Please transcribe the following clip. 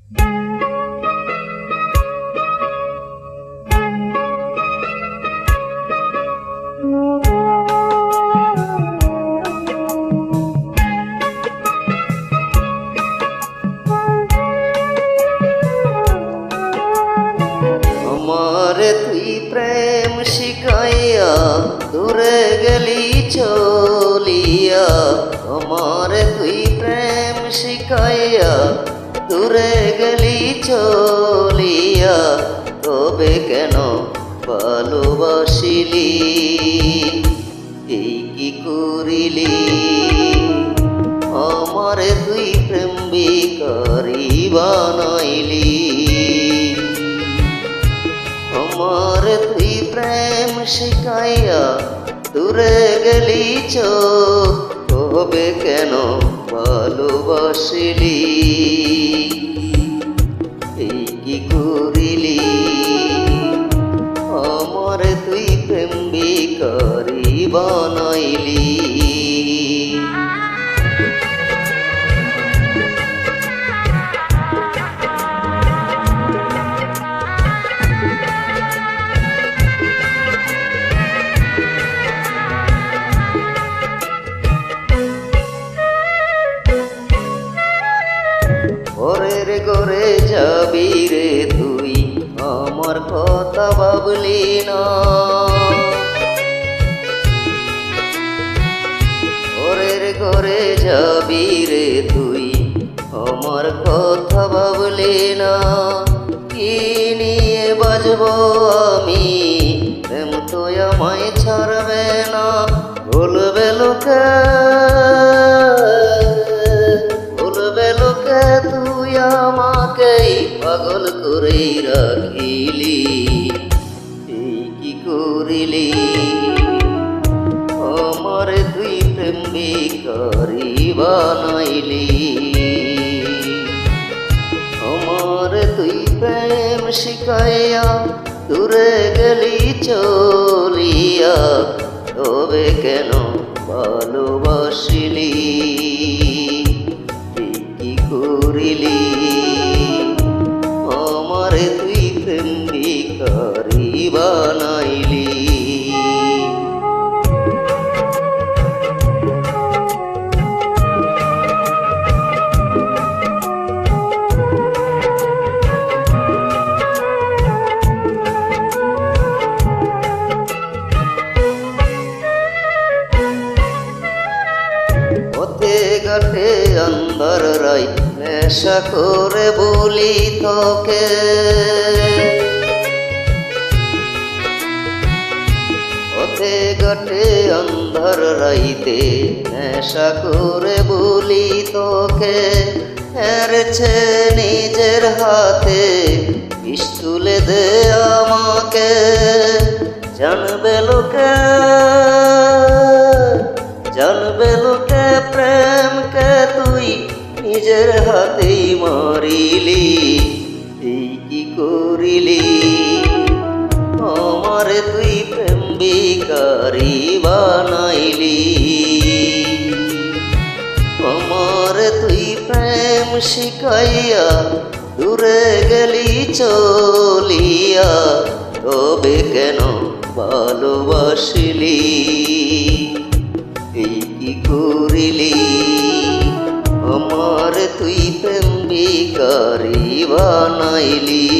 আমারে তুই প্রেম শিখাইয়া দূরে গেলি চলিয়া, আমারে তুই প্রেম শিখাইয়া দূরে গেলি চলিয়া, তবে কেন ভালোবাসিলি, এই কি করিলি? আমারে তুই প্রেম বিকারি বানাইলি, আমারে তুই প্রেম শিখাইয়া দূরে গেলি চোখ, তবে কেন ভালোবাসিলি, এই কি করিলি? আমারে তুই প্রেম বিকারি বানাইলি। ঘরের ঘরে যাবি রে তুই, আমার কথা ভাবলি না, ঘরের ঘরে যাবি রে তুই, আমার কথা ভাবলি না, কি নিয়ে বাজবো আমি, প্রেম তো আমায় ছাড়বে না, বলবে লোকে, বলবে লোকে তুই আমাকেই পাগল করে রাখিলি, এই কি করিলি? আমারে তুই প্রেম বিকারি বানাইলি, আমারে তুই প্রেম শিখাইয়া দূরে গেলি চলিয়া, তবে কেন ভালোবাসিলি, এই কি করিলি? আমারে তুই প্রেম বিকারি বানাইলি। পথে ঘাটে অন্ধর রাই নেশা করে বলি তোকে, পথে ঘাটে অন্ধর রাইতে নেশা করে বলি তোকে, হেরেছে নিজের হাতে পিস্তুলে দে আমাকে, জানবে লোকে, জানবে লোকে প্রেমকে তুই নিজের হাতেই মারিলি, এই কি করিলি? আমারে তুই প্রেম বিকারি বানাইলি, আমারে তুই প্রেম শিখাইয়া দূরে গেলি চলিয়া, তবে কেন ভালোবাসিলি, এই কি করিলি? আমারে তুই প্রেম বিকারি বানাইলি।